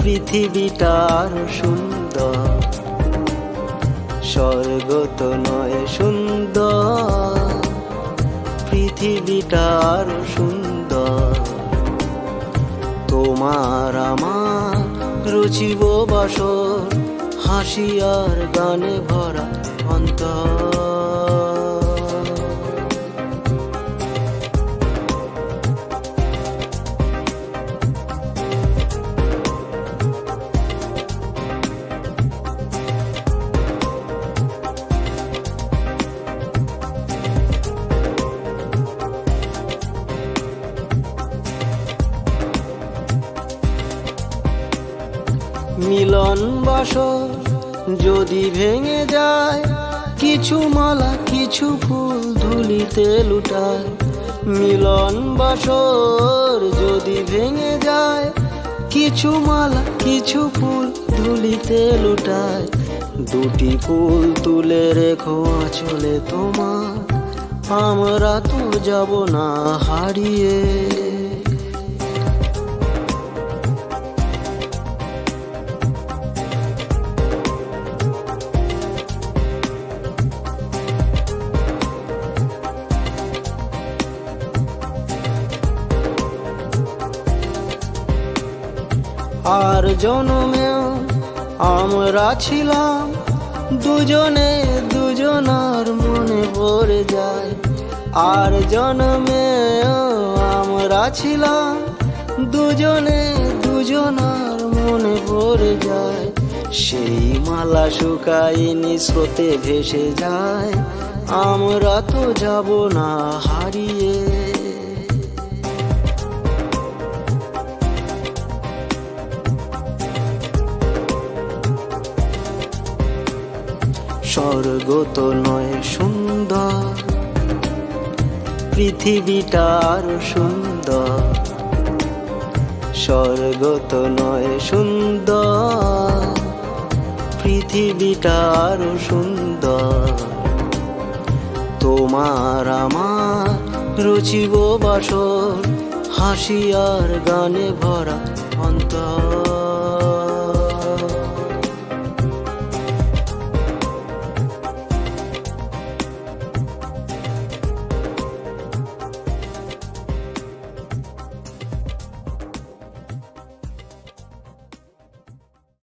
পৃথিবীটা আরো সুন্দর, স্বর্গ তো নয় সুন্দর, পৃথিবীটা আরো সুন্দর। তোমার আমার রুচিব বাসর, হাসি আর গানে ভরা অন্তর। মিলন বাসর যদি ভেঙে যায়, কিছু মালা কিছু ফুল ধুলিতে লুটায়। মিলন বাসর যদি ভেঙে যায়, কিছু মালা কিছু ফুল ধুলিতে লুটায়। দুটি ফুল তুলে রেখো আঁচলে তোমার, আমরা তো যাব না হারিয়ে। আর জনমেও আমরা ছিলাম দুজনে, দুজনার মনে পড়ে যায়। আর জনমেও আমরা ছিলাম দুজনে, দুজনার মনে পড়ে যায়। সেই মালা শুকায়নি, স্রোতে ভেসে যায়, আমরা তো যাব না হারিয়ে। স্বর্গ তো নয় সুন্দর, পৃথিবীটা আরো সুন্দর, স্বর্গ তো নয় সুন্দর, পৃথিবীটা আরো সুন্দর। তোমার আমার রুচিব বাসর, হাসি আর গানে ভরা অন্তর।